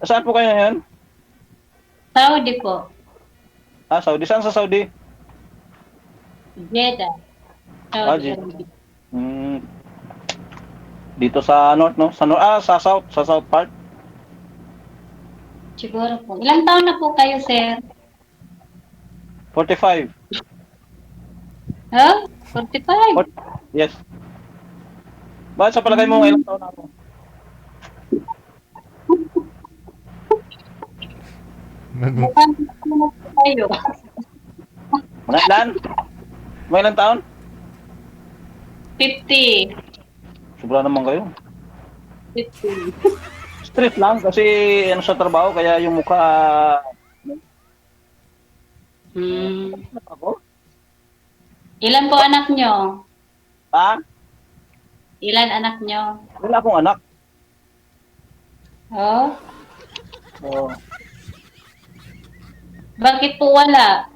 Saan po kayo ngayon? Saudi po. Saudi. Saan sa Saudi? Jeddah. Ah, Saudi Jeddah. Arabia. Hmm, dito sa north, no? Sa south, sa south part. Siguro po. Ilang taon na po kayo, sir? 45. Huh? 45? Yes. Bakit sa palagay mo Hmm. ilang taon na ako? Nag- Mukhang ano na po kayo. Mga ilan? Mga ilang taon? 50. Sobra naman kayo. 50. Street lang kasi ano sa trabaho kaya yung mukha Hmm. ako. Ilan po anak nyo? Ah, Ilan anak nyo? wala akong anak. Oh? Oh. Bakit po wala?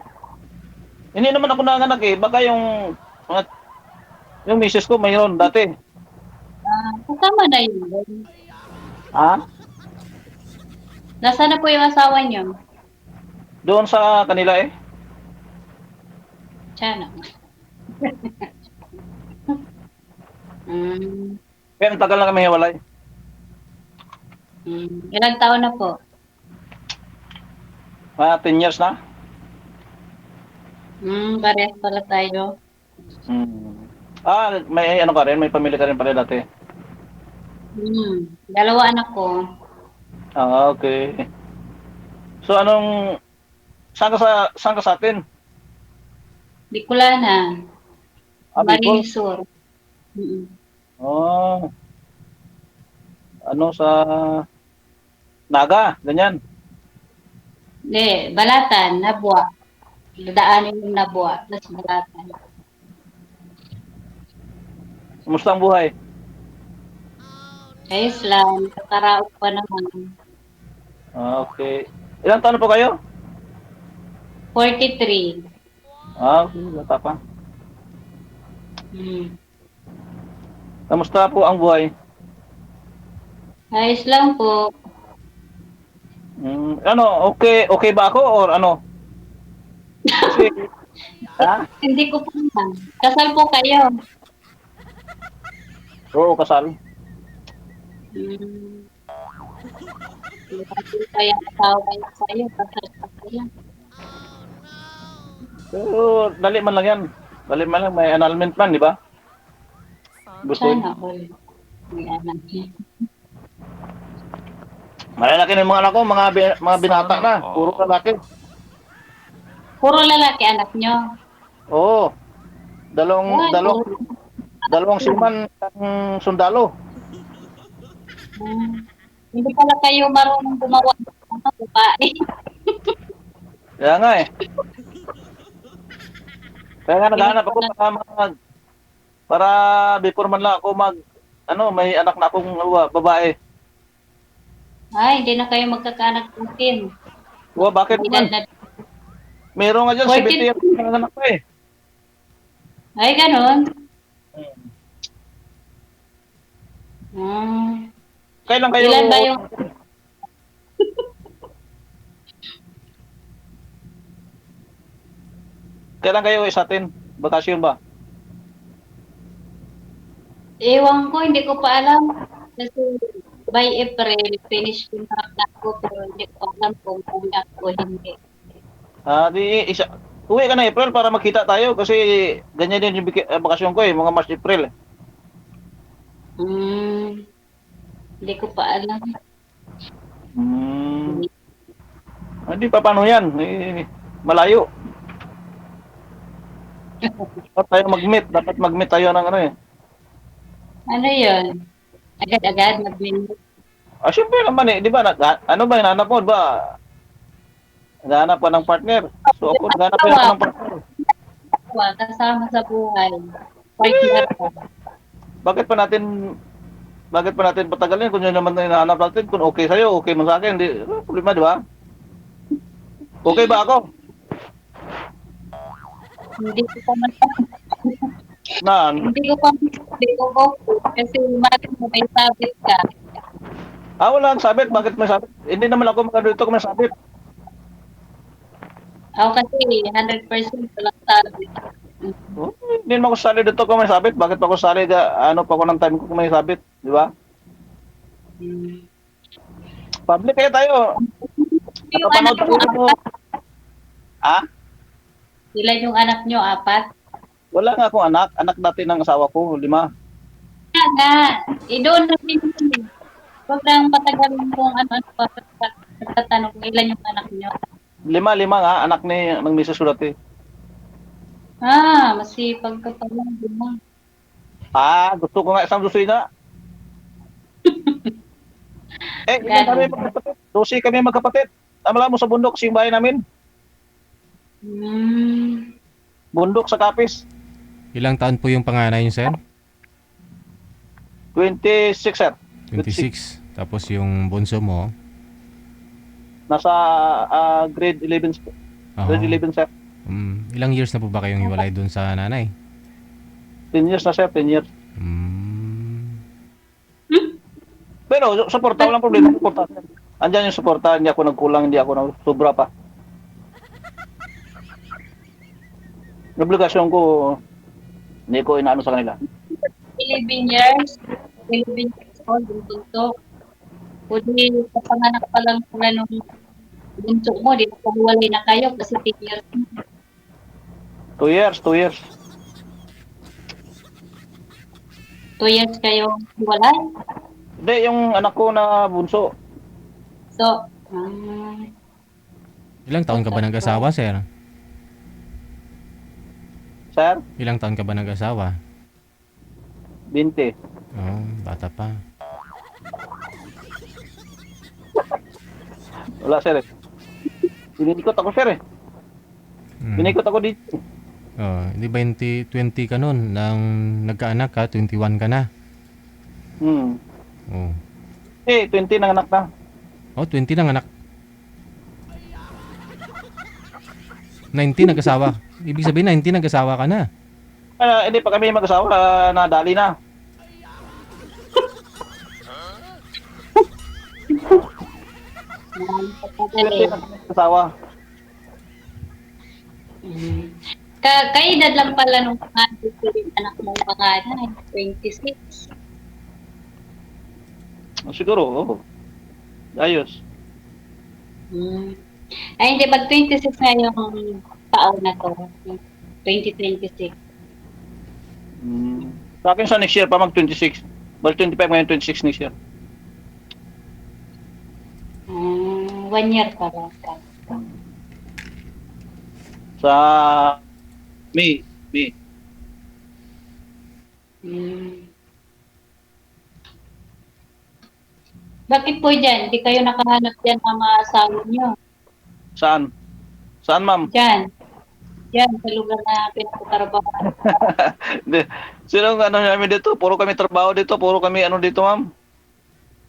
Hindi naman ako nanganak eh. Baka yung misis ko mayroon dati. Kasama na yun. Ah, Nasaan na po yung asawa nyo? doon sa kanila eh. Sana. Hmm. Kaya ang tagal na kami hiwalay. Ilang taon na po? 10 years na. Parehas pala tayo. Hmm. May ano ka rin, may pamilya ka rin pala dati. Dalawa anak ko. Okay. So saan ka sa atin? Bicolana. Bicol. Marilisur. Mm. Oh, ano sa Naga, ganyan. Hindi, Balatan, Nabwa. Dadaanin yung Nabwa, tapos Balatan. Kumusta ang buhay? Ayos lang, kakaraog pa naman. Okay. Ilang taon na po kayo? 43. Okay, bata pa. Mm. Kamusta po ang buhay? Ayos lang po. Okay ba ako or ano? Kasi, ha? Hindi ko pa naman. Kasal po kayo. Oo, kasal. Mm. Hindi kaya asawa niya sa'yo, kasal pa kayo. Pero, dali man lang yan. Dali man lang, may annulment man, di ba? Gusto. Sana all. May anak niya. Malalaki na yung mga anak ko, mga binata na. Puro lalaki. Puro lalaki anak nyo. Oo. Dalawang, Ay, dalawang, puro. dalawang siman ng sundalo. Hmm. Hindi pala kayo marunong gumawa ng ano, babae. Kaya nga eh. Kaya nga Hindi naghahanap ako pala. para before man lang ako may anak na akong babae. Ay, hindi na kayo magkakaanak mungkin. Bakit May man? edad na. Meron nga dyan, 70 14. years na anak ko eh. Ay, ganun. Kailan kayo, Ilan ba yung kailan kayo sa atin? Bakasyon ba? ewan ko, hindi ko pa alam. Kasi by April, finish contract na ako, pero hindi ko alam kung uwi ako o hindi. Uwi ka na April para magkita tayo kasi ganyan din yung bakasyon ko eh, mga March, April. Hmm, hindi ko pa alam. Hmm. Hindi pa paano yan? Malayo. Dapat mag-meet tayo ng ano eh. Ano yun? Agad-agad mag-minute. Siyempre naman eh, di ba? Ano ba hinahanap mo? Ba? Naghahanap ka ng partner. So ako, naghahanap din ako ng partner. Kasama sa buhay. Partner ko. Bakit pa natin bakit pa natin patagalin kung yun naman na hinahanap natin? Kung okay sa'yo, okay man sa akin. Wala problema, di ba? Okay ba ako? Hindi ko pa man Na, hindi ko pa kasi umatin mo may sabit ka. Wala ang sabit. Bakit may sabit? Hindi naman ako magano dito kung may sabit. Ako kasi 100% walang sabi. Oh, hindi naman ako sali dito kung may sabit. Bakit pa ako sali? Ano pa ako ng time ko kung may sabit? Di ba? Mm. Public kaya tayo. Yung anak Napapanood mo, ko mo. apat? Ah? Ilan yung anak nyo? Apat? Wala nga akong anak. Anak dati ng asawa ko. 5. Kaya nga, doon na din yun eh. Huwag lang patagalin kung ano-ano pa pagtatanong kung ilan yung anak nyo. 5 nga. Anak ng misis ko dati. Masipag ka pa lang, di ba? Gusto ko nga isang dosina. Ilan kami Gano'n. magkapatid? 12 kami magkapatid. Amala mo sa bundok, kasing bahay namin. Hmm. Bundok sa Kapis. Ilang taon po yung panganay niyo, sir? 26, sir. 26. Tapos yung bunso mo, Nasa grade 11, sir. oh, Grade 11, sir. ilang years na po ba kayong hiwalay dun sa nanay? 10 years na, sir. 10 years. Mm, Pero suporta, walang problema. Suporta. Andyan yung suporta. Hindi ako nagkulang. Hindi ako sobra pa. Yung obligasyon ko, hindi ko inaano sa kanila. 11 years. 11 years old, yung bunso. Kundi kapanganak pa lang sila nung bunso mo, di ba huwalay na kayo kasi 10 years. 2 years, 2 years. 2 years kayo hiwalay. Hindi, yung anak ko na bunso. So, ilang taon ka ba nag-asawa, sir? Sir, Ilang taon ka ba nag-asawa? 20. Oh, bata pa. Wala, sir eh. Pinikot ako, sir eh. Pinikot ako dito. Oh, di 20 ka nun nang nagkaanak ka, 21 ka na. Oh. 20 nang anak na. Oh, 20 nang anak. 19 nag-asawa. Ibig sabihin 19 nag-asawa ka na. Hindi pa kami mag-asawa, nadali na. Madali. Asawa. Kaedad lang pala nung panganay yung anak mong panganay, 26. Siguro, oo. Ayos. Ay, hindi, pag 26 na yung taon na to, 2026. Sa akin sa next year pa mag-26. Well, 25 ngayon, 26 next year. 1 year pa lang. Sa May. Bakit po dyan? Hindi kayo nakahanap dyan ng mga asawa nyo? Saan? Saan, ma'am? Dyan. Dyan, sa lugar na pinagtatrabaho. Hindi. Sino ang ano namin dito? Puro kami trabaho dito. Puro kami ano dito, ma'am.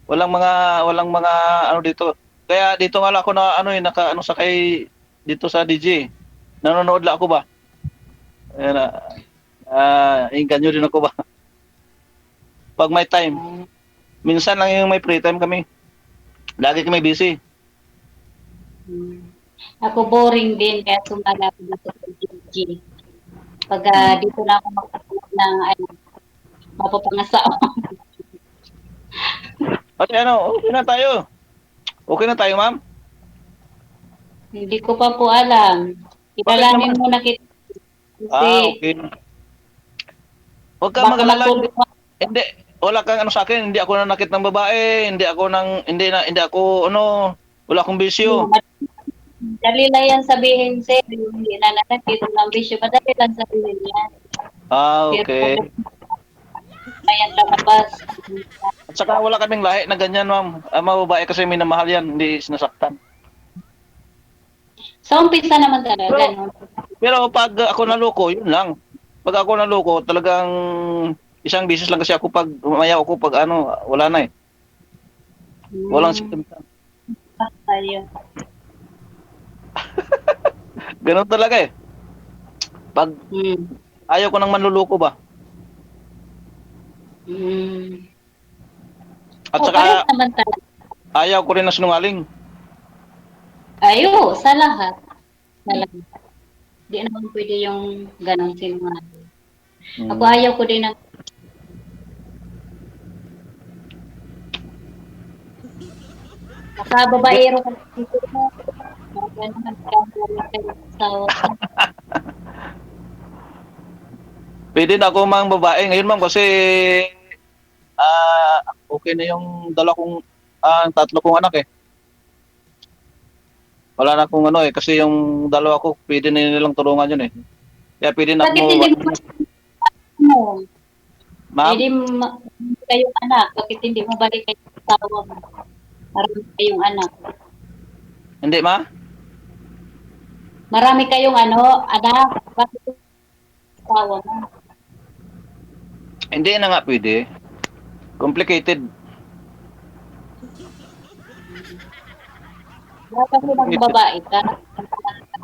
Walang mga ano dito. Kaya dito nga lang ako na ano naka sakay dito sa DJ. Nanonood lang ako ba? Ayan na. Inganyo din ako ba? Pag may time. Minsan lang yung may free time kami. Lagi kami busy. Ako boring din, kaya sumala ako dito sa DJ. Pag dito na ako magkakaroon ng mapapangasawa. At okay na tayo. Okay na tayo, ma'am? Hindi ko pa po alam. Ibalangin muna kita. Kasi Okay. Huwag ka baka mag-alala. matulog Hindi, wala kang ano sa akin, hindi ako nanakit ng babae, hindi ako wala akong bisyo. Dali lang yan sabihin, sir. Yung hindi na nakakita ng bisyo. Madali lang sabihin yan. Okay. Ayan, lalabas. At saka wala kaming lahi na ganyan, ma'am. Mga babae kasi minamahal yan, hindi sinasaktan. Sa umpisa naman talaga, no? Pero pag ako naloko, yun lang. Pag ako naloko, talagang isang beses lang kasi ako pag umayaw ako pag wala na eh. Walang sikimta. Ayun. Ganun talaga eh. Pag ayaw ko nang manluloko ba. At saka, Parang naman talaga. Ayaw ko rin na sinungaling. Ayo, sa lahat. Sa lahat. Di naman pwede yung ganon sinungaling. Ako ayaw ko din ng nakababaero ka dito mo. Ganun ang kaya kayo sa Pwede na ako mang babae ngayon ma'am kasi okay na yung tatlo kong anak eh. Wala na akong ano eh kasi yung dalawa ko pwede na nilang tulungan yun eh. Kaya pwede na bakit ako hindi mo mo? ma'am. Hindi kayong anak. Bakit hindi mo balik kayo sa asawa mo? Marami kayong anak. Hindi ma? Marami kayong anak. Bakit asawa mo? Hindi na nga pwede. Complicated. Wala kasi ng babae ka.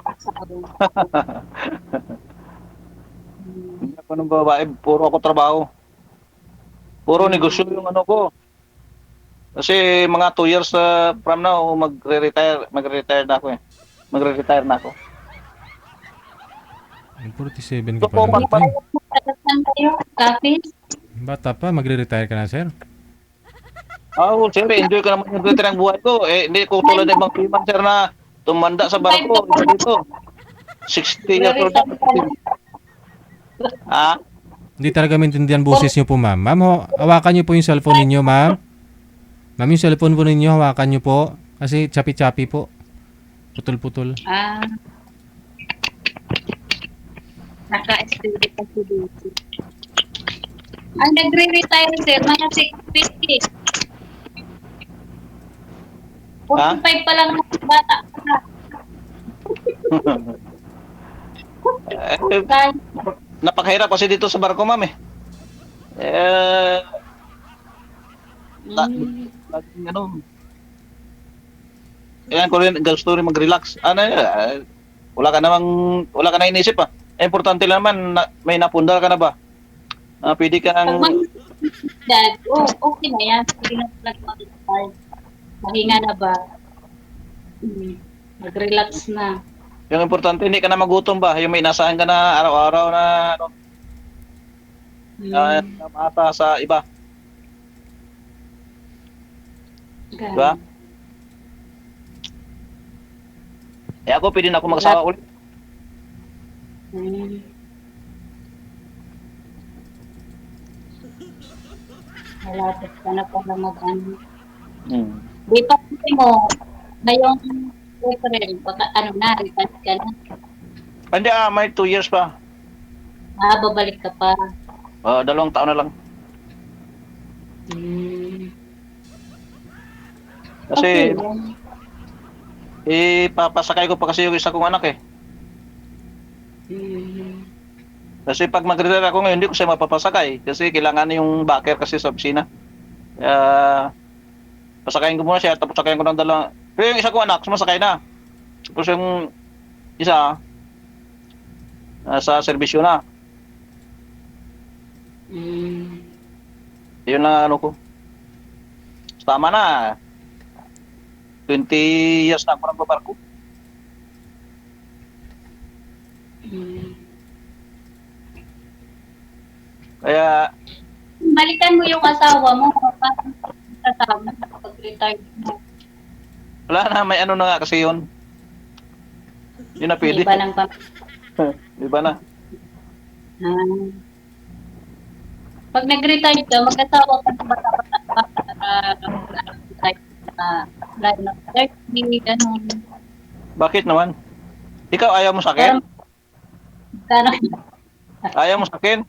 Asawa mo. Hindi ako ng babae, puro ako trabaho. Puro negosyo yung ano ko. Kasi mga 2 years from now, magre-retire na ako eh. Magre-retire na ako. 47 So, ka pa lang, tay. Saan kayo? Kapis? Bata pa, magre-retire ka na, sir? Siyempre, enjoy ko naman yung retire ang buhay ko. Eh, hindi ko tulad ng ibang piman, sir, na tumanda sa barko. Ito dito. 60 years old na. Ah? Hindi talaga maintindihan boses niyo po, ma'am. Ma'am, hawakan niyo po yung cellphone ninyo, ma'am. Ma'am, yung cellphone po ninyo, hawakan niyo po. Kasi chapi-chapi po. Putol-putol. Naka-estudyo pa si Lucy. Ang nagre-retire, sir, mga 60. 45 pa lang ng bata pa na. Kaya, Napakahirap kasi dito sa barko, ma'am eh. Laging ano. Kaya ko rin gusto rin mag-relax. Wala ka na inisip ah. Importante lang naman may napundar ka na ba? Pwede ka pag nang mag-dad, okay na yan. Hindi na talaga mag-retire. Mahinga na ba? Mag-relax na. yung importante hindi ka na magutom ba? Yung may inasahan ka na araw-araw na mata sa iba. Diba? Eh ako pwede na ako magsawa ulit. Malapit ka na pala mag-ano. Di pa mo, ngayong April, baka retire ka na. Hindi may 2 years pa. Babalik ka pa. 2 taon na lang. Kasi Okay. papasakay ko pa kasi yung isa kong anak eh. Kasi pag mag-retire ako ngayon, hindi ko siya mapapasakay. Kasi kailangan yung backer kasi sa opisina. Kaya, pasakayin ko muna siya, tapos sakayin ko ng dalawa. Pero yung isa kong anak, sumasakay na. Tapos yung isa, sa serbisyo na. Yun na ano ko. Tama na. 20 years na ako nagbabarko. Kaya, Balikan mo yung asawa mo. Kasama pag-retire mo. wala na, may ano na nga kasi yun. Yun na pwede. Iba ng Iba na. Pag nag-retire ka, mag-asawa ka na bata-bata lalo na 30, ganun. Bakit naman? Ikaw ayaw mo sa akin? Ayaw mo sa akin?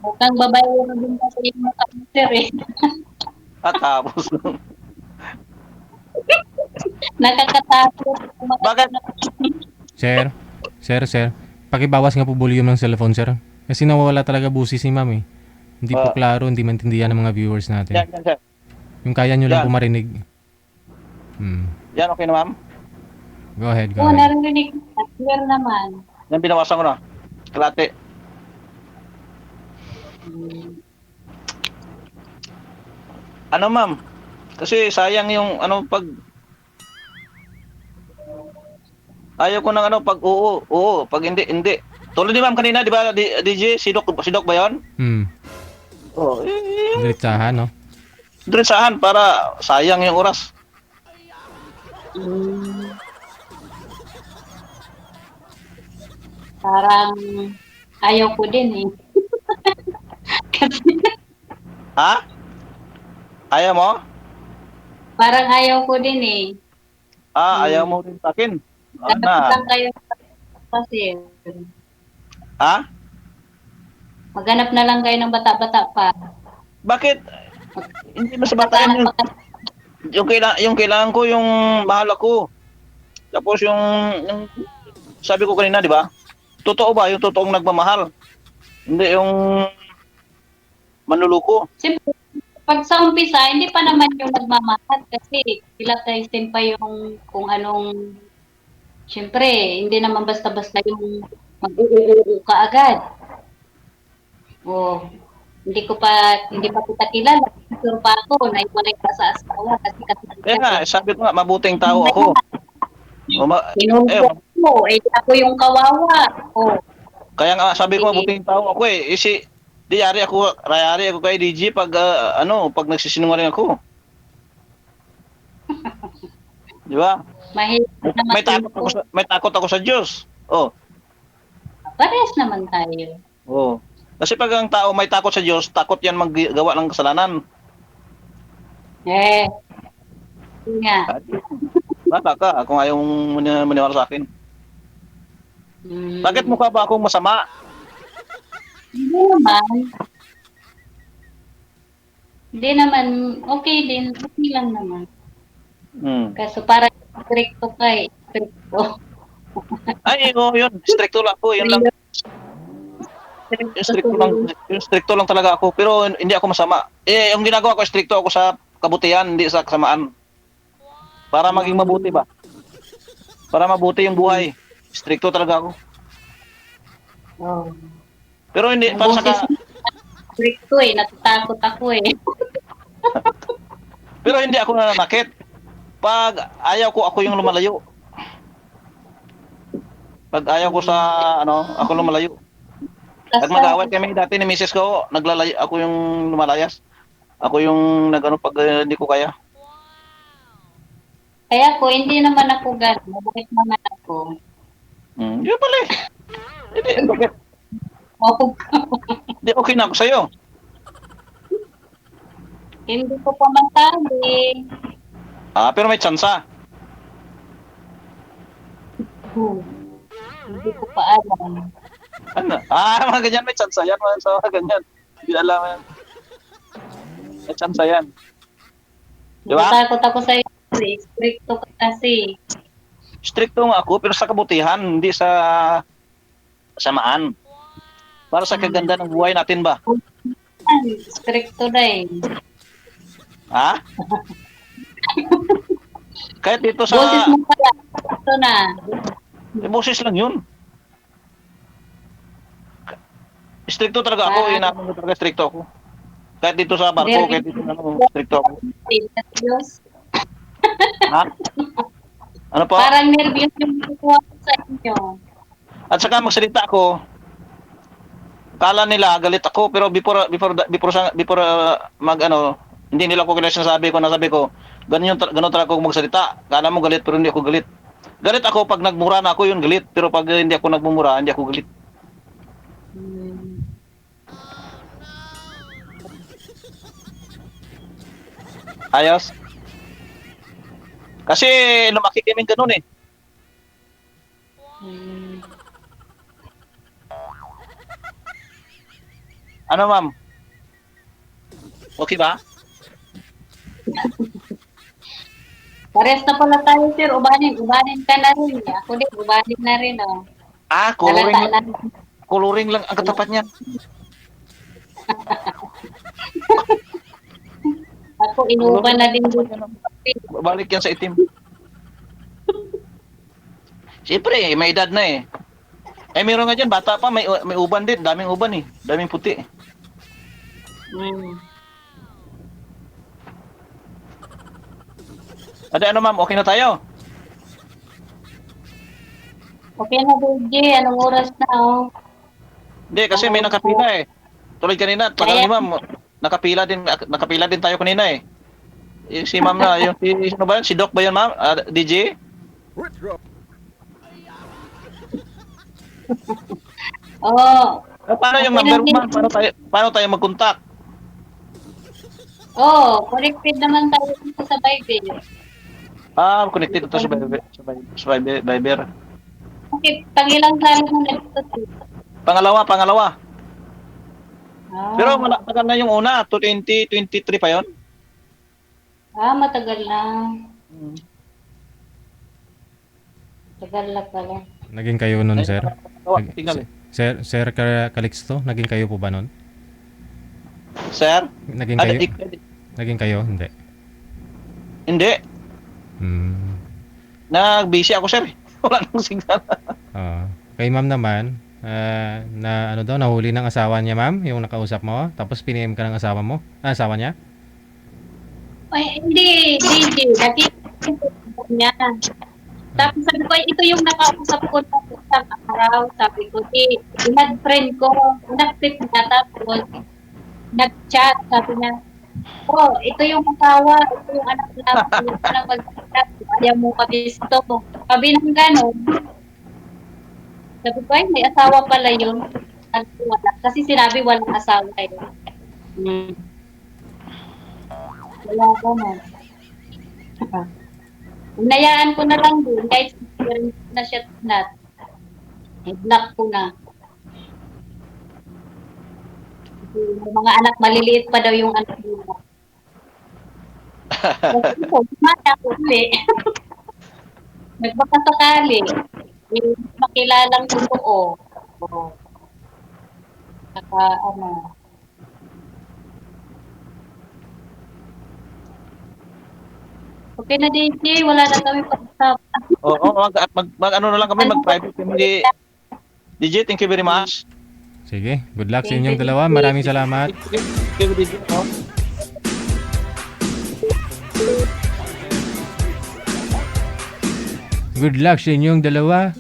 Mukhang babae mo din kasi yung cancer eh. At tapos. Nakakatakot. Bakit? Sir. Pakibawas nga po volume ng cellphone, sir. Kasi nawawala talaga busis ni ma'am eh. Hindi po klaro, hindi maintindihan ng mga viewers natin. Yan, sir. Yung kaya nyo lang Yan. po marinig. Yan, okay na ma'am? Go ahead. Narinig ko. Clear naman. Yan, binawasan ko na. Kalate. Ano ma'am? Kasi sayang yung ano pag ayaw ko ng ano pag oo, pag hindi, hindi. Tulad ni ma'am kanina, di ba, DJ, si Doc ba yun? Oo, Diretsahan, no? diretsahan para sayang yung oras. Hmm, parang ayaw ko din eh. Kasi Ha? Ayaw mo? parang ayaw ko din eh. Ayaw mo rin sa akin. Dapat Na. lang kayo kasi Ha? maghanap na lang kayo ng bata-bata pa. Bakit? Hindi mas bata Maghanap yun. pa kasi. Yung kailangan ko, yung mahal ako. Tapos yung sabi ko kanina, di ba? Totoo ba? Yung totoong nagmamahal. Hindi yung manluluko. Siyempre, pag sa umpisa, hindi pa naman yung nagmamahal kasi pilatayin pa yung kung anong, siyempre, hindi naman basta-basta yung mag-uuuu ka agad. O, hindi pa kita kilala. Sure pa ako, naiwalay ka sa asawa kasi Kaya nga, sabi ko nga, mabuting tao ako. Pinunod ko, ako yung kawawa. O, Kaya nga, sabi ko mabuting tao ako eh. Yari ako kay DJ pag pag nagsisinungaling ako. Di ba? mahirap naman May takot ako sa Diyos. Oh. Parehas naman tayo. Oh. Kasi pag ang tao may takot sa Diyos, takot yan maggawa ng kasalanan. Yun nga. Bata ka, kung ayaw mong maniwala sa akin. Hmm. Bakit mukha ba akong masama? Hindi naman. Hindi naman. Okay din. Okay lang naman. Kaso parang stricto ka eh. Stricto. Ay, yun. Stricto lang ako. Yun lang. Yung stricto lang talaga ako. Pero hindi ako masama. Yung ginagawa ko, stricto ako sa kabutihan, hindi sa kasamaan. Para maging mabuti ba? Para mabuti yung buhay. Stricto talaga ako. Oh. Pero hindi, para sa Stricto eh. Natatakot ako eh. pero hindi ako nananakit. Pag ayaw ko, ako yung lumalayo. Pag ayaw ko sa, ako lumalayo. Pag mag-away kami dati ni misis ko, naglalayo, ako yung lumalayas. Ako yung pag hindi ko kaya. Kaya ko, hindi naman ako gano'n. Mabait naman ako. Yun pala eh. Hindi, bakit? Oh. Hindi, okay na ako sa'yo. Hindi ko pa masabi. Pero may tsansa. Hindi ko pa alam. Ano? Mga ganyan, may tsansa yan. Mga ganyan. Hindi alam yan. May tsansa yan. Di ba? Natakot ako sa'yo. Stricto ka kasi. Stricto nga ako, pero sa kabutihan, hindi sa samaan. Para sa kaganda ng buhay natin ba? Stricto na eh. Ha? Kahit dito sa... Boses mo pala. Stricto na. Boses lang yun. Stricto talaga ako. Inamin ko talaga stricto ako. Kahit dito sa barko, kahit dito stricto ako. Nervyos. Ha? Ano po? Parang nervyos yung kukuha ko sa inyo. At saka magsalita ako, kala nila galit ako, pero before hindi nila ko kailangan nasabi ko, ganun talaga ako magsalita. Kala mo galit, pero hindi ako galit. Galit ako pag nagmura na ako, yun galit. Pero pag hindi ako nagmumura, hindi ako galit. Ayos? Kasi lumaki kami ganun eh. Ano ma'am? Okay ba? Parehas na pala tayo, sir. Ubanin ka na rin. Ako din, ubanin na rin. Oh. Coloring lang ang katapat niya. Ako, inuuban na din dito. Balik yan sa itim. Siyempre, may edad na eh. Meron nga dyan, bata pa, may uban din. Daming uban eh. Daming puti. Ate, ano ma'am, okay na tayo? Okay na, DJ. Anong oras na, oh? Hindi, kasi may nakapila eh. Tulad kanina, tagal ni ma'am, nakapila din tayo kanina eh. Yung si ma'am na, yung si, ano ba yun? Si Doc ba yun ma'am? DJ? Oo. Paano yung number mo ma'am? Paano tayo mag-contact? Oh, connected naman tayo dito sa Bible. Connected ito sa Viber. Okay, pangilang sali mo na dito. Pangalawa. Ah, Pero matagal na yung una, 2023 pa yon. matagal na. Tagal na pala. Naging kayo nun, sir? Tingnan eh. Sir Calixto, naging kayo po ba nun? Sir? Naging kayo? Naging kayo? Hindi. Hindi. Hmm. Nag-busy ako sir. Wala nang signal. Kay ma'am naman, na ano daw, nahuli ng asawa niya, ma'am, yung nakausap mo, tapos piniem ka ng asawa mo, asawa niya? Ay, hindi, DJ. Nakikita niya. Tapos sabi ko, ito yung nakausap ko na isang araw. Sabi ko, inad-friend ko. Inaccept niya. Tapos, nag-chat. Sabi niya, ito yung asawa. Ito yung anak na. Ito na mag-chat. Ayaw mo kabisto mo. Sabi ng gano'n. Sabi ko, ay, may asawa pala yun. Wala. Kasi sinabi walang asawa yun. Wala ko na. Unayaan ko na lang doon. Guys, na siya nat. I-block ko na. Yung mga anak, maliliit pa daw yung anak nila. Kasi ko, kumaya ko ulit. Nagbakasakali. Yung makilalang totoo. Saka, okay na, DJ. Wala na kami pag-usap. Oo, ano na lang kami, mag-private kami. DJ, thank you very much. Sige, good luck sa inyong dalawa. Maraming salamat. Thank you, DJ. Good luck sa inyong dalawa.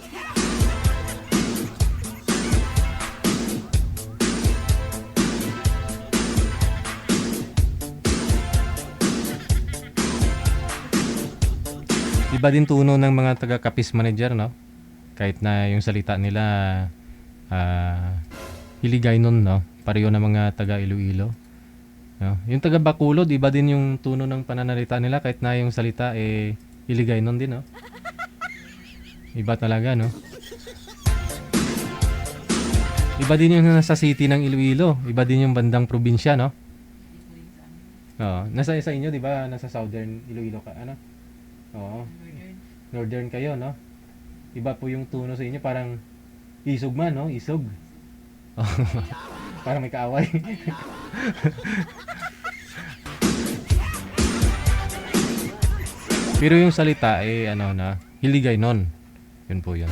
Iba din tuno ng mga taga-Capiz Manager, no? Kahit na yung salita nila Hiligay nun, no? Pareho na mga taga Iloilo. No? Yung taga Bacolod, iba din yung tuno ng pananalita nila kahit na yung salita Hiligay nun din, no? Iba talaga, no? Iba din yung nasa city ng Iloilo, iba din yung bandang probinsya, no? Oo, nasa sa inyo, 'di ba? Nasa Southern Iloilo ka, ano? Oo. Northern kayo, no? Iba po yung tuno sa inyo, parang isog man, no? Isog. Parang may kaaway. Pero yung salita ano na, Hiligay nun. Yun po yun.